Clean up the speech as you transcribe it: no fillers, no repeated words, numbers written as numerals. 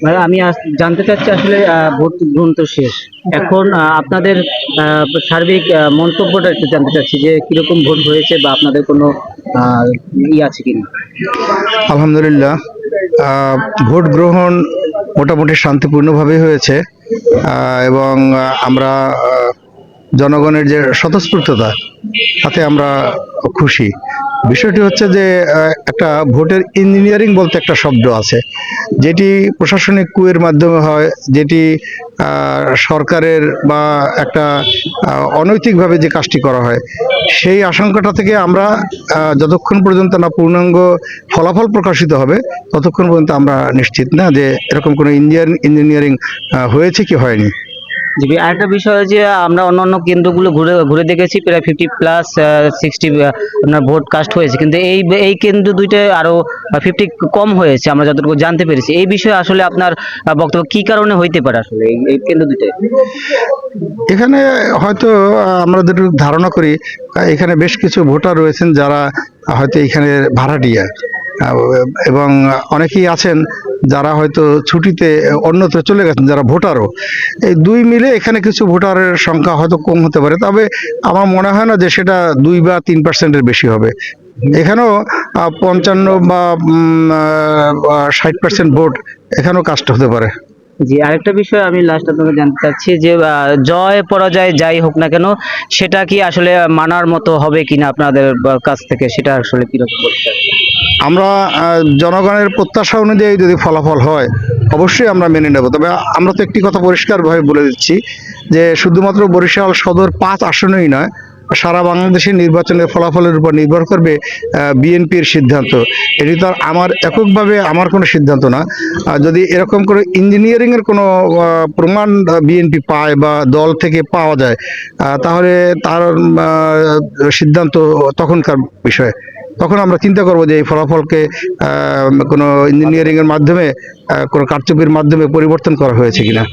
ভাই আমি জানতে চাচ্ছি আসলে ভোট গ্রহণ তো শেষ এখন আপনাদের সার্বিক মন্তব্যটা একটু জানতে চাচ্ছি যে কিরকম ভোট হয়েছে বা আপনাদের কোনো আহ, আছে কিনা। আলহামদুলিল্লাহ, আহ, ভোট গ্রহণ মোটামুটি শান্তিপূর্ণভাবে হয়েছে। এবং আমরা জনগণের যে স্বতঃস্ফূর্ততা, তাতে আমরা খুশি। বিষয়টি হচ্ছে যে একটা ভোটের ইঞ্জিনিয়ারিং বলতে একটা শব্দ আছে, যেটি প্রশাসনিক কুয়ের মাধ্যমে হয়, যেটি সরকারের বা একটা অনৈতিকভাবে যে কাজটি করা হয়, সেই আশঙ্কাটা থেকে আমরা যতক্ষণ পর্যন্ত না পূর্ণাঙ্গ ফলাফল প্রকাশিত হবে, ততক্ষণ পর্যন্ত আমরা নিশ্চিত না যে এরকম কোনো ইঞ্জিনিয়ারিং হয়েছে কি হয়নি। জি ভাই, আরেকটা বিষয় যে আমরা অন্যান্য কেন্দ্রগুলো ঘুরে ঘুরে দেখেছি প্রায় 50+ 60 আপনার ভোট কাস্ট হয়েছে, কিন্তু এই কেন্দ্র দুইটায় আরো 50 কম হয়েছে আমরা যতটুকু জানতে পেরেছি। এই বিষয়ে আসলে আপনার বক্তব্য কি কারণে হইতে পারে আসলে এই কেন্দ্র দুইটায়। এখানে হয়তো আমরা যেটুকু ধারণা করি, এখানে বেশ কিছু ভোটার রয়েছেন যারা হয়তো এখানে ভাড়াটিয়া, আহ, এবং অনেকেই আছেন যারা হয়তো ছুটিতে অন্যত্র চলে গেছেন, যারা ভোটারও। এই দুই মিলে এখানে কিছু ভোটারের সংখ্যা হয়তো কম হতে পারে, তবে আমার মনে হয় না যে সেটা 2 বা 3% বেশি হবে। এখানেও 55 বা 60% ভোট এখানেও কাস্ট হতে পারে। জি, আরেকটা বিষয় আমি লাস্ট আপনাকে জানতে চাচ্ছি যে জয় পরাজয় যাই হোক না কেন, সেটা কি আসলে মানার মতো হবে কিনা আপনাদের কাছ থেকে, সেটা আসলে কিরকম বলতে চাচ্ছেন? আমরা জনগণের প্রত্যাশা অনুযায়ী যদি ফলাফল হয়, অবশ্যই আমরা মেনে নেব। তবে আমরা তো একটি কথা পরিষ্কারভাবে বলে দিচ্ছি যে শুধুমাত্র বরিশাল সদর 5 আসনেই নয়, সারা বাংলাদেশের নির্বাচনের ফলাফলের উপর নির্ভর করবে বিএনপির সিদ্ধান্ত। এটি তো আর আমার এককভাবে আমার কোনো সিদ্ধান্ত না। যদি এরকম করে ইঞ্জিনিয়ারিং এর কোনো প্রমাণ বিএনপি পায় বা দল থেকে পাওয়া যায়, তাহলে তার সিদ্ধান্ত তখনকার বিষয়। তখন আমরা চিন্তা করবো যে এই ফলাফলকে কোনো ইঞ্জিনিয়ারিং এর মাধ্যমে, কোনো কারচুপির মাধ্যমে পরিবর্তন করা হয়েছে কিনা।